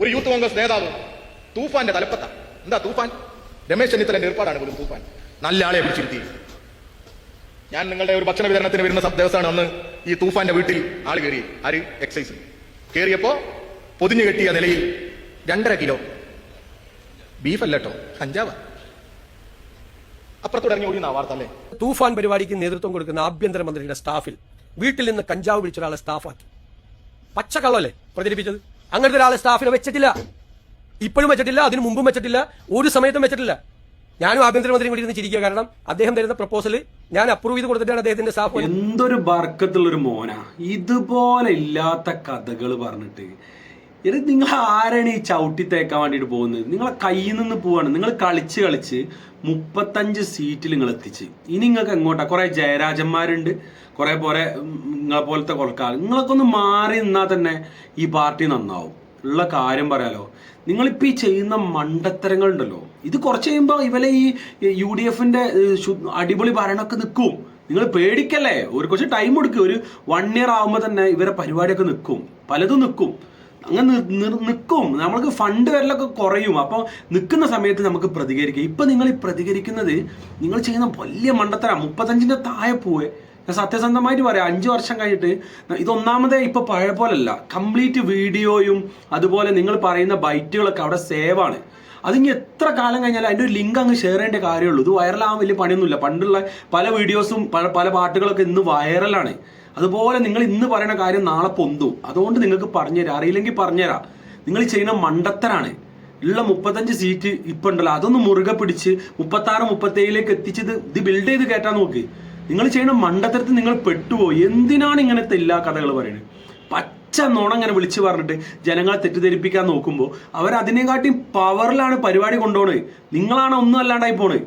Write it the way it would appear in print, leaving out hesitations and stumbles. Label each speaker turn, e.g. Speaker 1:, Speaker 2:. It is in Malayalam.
Speaker 1: ഒരു യൂത്ത് കോൺഗ്രസ് നേതാവ് തൂഫാന്റെ തലപ്പത്ത. എന്താ തൂഫാൻ? രമേശ് ചെന്നിത്തലന്റെ ഏർപ്പാടാണ് പോലും തൂഫാൻ. നല്ല ആളെ പിടിച്ചിരുത്തി. ഞാൻ നിങ്ങളുടെ ഒരു ഭക്ഷണ വിതരണത്തിന് വരുന്ന ദിവസമാണ് അന്ന് ഈ തൂഫാന്റെ വീട്ടിൽ ആള് കയറി. ആര്? എക്സൈസ് കയറിയപ്പോ പൊതിഞ്ഞു കെട്ടിയ നിലയിൽ 2.5 കിലോ ബീഫല്ലോ, കഞ്ചാവ്. അപ്പുറത്തോടങ്ങി ഓടിയുന്ന വാർത്ത അല്ലേ?
Speaker 2: തൂഫാൻ പരിപാടിക്ക് നേതൃത്വം കൊടുക്കുന്ന ആഭ്യന്തരമന്ത്രിയുടെ സ്റ്റാഫിൽ വീട്ടിൽ നിന്ന് കഞ്ചാവ് പിടിച്ച ഒരാളെ സ്റ്റാഫാക്കി. പച്ചക്കള്ളല്ലേ പ്രചരിപ്പിച്ചത്? അങ്ങനത്തെ ഒരാളെ സ്റ്റാഫിനെ വെച്ചിട്ടില്ല, ഇപ്പോഴും വെച്ചിട്ടില്ല, അതിനു മുമ്പും വെച്ചിട്ടില്ല, ഒരു സമയത്തും വെച്ചിട്ടില്ല. ഞാനും ആഭ്യന്തരമന്ത്രിയും കൂടി ഇരുന്ന് ചിരിക്കുക. കാരണം അദ്ദേഹം തരുന്ന പ്രപ്പോസൽ ഞാൻ അപ്രൂവ് ചെയ്ത് കൊടുത്തിട്ടാണ് അദ്ദേഹത്തിന്റെ സ്റ്റാഫ്.
Speaker 3: എന്തൊരു ബർക്കത്തുള്ളൊരു മോനാ ഇതുപോലെ ഇല്ലാത്ത കഥകൾ പറഞ്ഞിട്ട്. ഇത് നിങ്ങൾ ആരാണ് ഈ ചവിട്ടി തേക്കാൻ വേണ്ടിയിട്ട് പോകുന്നത്? നിങ്ങളെ കയ്യിൽ നിന്ന് പോവാണ്. നിങ്ങൾ കളിച്ച് 35 സീറ്റിൽ നിങ്ങൾ എത്തിച്ച്. ഇനി നിങ്ങൾക്ക് എങ്ങോട്ടാ? കുറെ ജയരാജന്മാരുണ്ട്, കുറെ പോലെ നിങ്ങളെ പോലത്തെ കൊൽക്കാർ. നിങ്ങളൊക്കെ ഒന്ന് മാറി നിന്നാൽ തന്നെ ഈ പാർട്ടി നന്നാവും. ഉള്ള കാര്യം പറയാലോ. നിങ്ങളിപ്പോൾ ഈ ചെയ്യുന്ന മണ്ടത്തരങ്ങൾ ഉണ്ടല്ലോ, ഇത് കുറച്ച് കഴിയുമ്പോൾ ഇവരെ ഈ UDFന്റെ അടിപൊളി ഭരണമൊക്കെ നിൽക്കും. നിങ്ങൾ പേടിക്കല്ലേ, ഒരു കുറച്ച് ടൈം കൊടുക്കും. ഒരു 1 year ആകുമ്പോൾ തന്നെ ഇവരെ പരിപാടിയൊക്കെ നിൽക്കും, പലതും നിൽക്കും. അങ്ങനെ നിൽക്കും. നമ്മൾക്ക് ഫണ്ട് വരലൊക്കെ കുറയും. അപ്പോൾ നിൽക്കുന്ന സമയത്ത് നമുക്ക് പ്രതികരിക്കാം. ഇപ്പം നിങ്ങൾ ഈ പ്രതികരിക്കുന്നത് നിങ്ങൾ ചെയ്യുന്ന വലിയ മണ്ടത്തര. 35ന്റെ താഴെ പോവേ. ഞാൻ സത്യസന്ധമായിട്ട് പറയാം, 5 വർഷം കഴിഞ്ഞിട്ട് ഇതൊന്നാമതേ ഇപ്പൊ പഴയ പോലല്ല. കംപ്ലീറ്റ് വീഡിയോയും അതുപോലെ നിങ്ങൾ പറയുന്ന ബൈറ്റുകളൊക്കെ അവിടെ സേവ് ആണ്. അതിനി എത്ര കാലം കഴിഞ്ഞാലും അതിൻ്റെ ഒരു ലിങ്ക് അങ്ങ് ഷെയർ ചെയ്യേണ്ട കാര്യമുള്ളൂ. ഇത് വൈറലാകാൻ വലിയ പണിയൊന്നുമില്ല. പണ്ടുള്ള പല വീഡിയോസും പല പാട്ടുകളൊക്കെ ഇന്ന് വൈറലാണ്. അതുപോലെ നിങ്ങൾ ഇന്ന് പറയുന്ന കാര്യം നാളെ പൊന്തും. അതുകൊണ്ട് നിങ്ങൾക്ക് പറഞ്ഞുതരാം, അറിയില്ലെങ്കിൽ പറഞ്ഞുതരാം. നിങ്ങൾ ചെയ്യുന്ന മണ്ടത്തരാണ്. ഉള്ള 35 സീറ്റ് ഇപ്പം ഉണ്ടല്ലോ, അതൊന്ന് മുറുകെ പിടിച്ച് 36, 37 എത്തിച്ചത് ഇത് ബിൽഡ് ചെയ്ത് കയറ്റാൻ നോക്ക്. നിങ്ങൾ ചെയ്യുന്ന മണ്ടത്തരത്തിൽ നിങ്ങൾ പെട്ടുപോയി. എന്തിനാണ് ഇങ്ങനത്തെ എല്ലാ കഥകൾ പറയുന്നത്? പച്ച നുണ അങ്ങനെ വിളിച്ചു പറഞ്ഞിട്ട് ജനങ്ങളെ തെറ്റിദ്ധരിപ്പിക്കാൻ നോക്കുമ്പോൾ അവരതിനെക്കാട്ടി പവറിലാണ് പരിപാടി കൊണ്ടുപോണത്. നിങ്ങളാണ് ഒന്നും അല്ലാണ്ടായി പോണത്.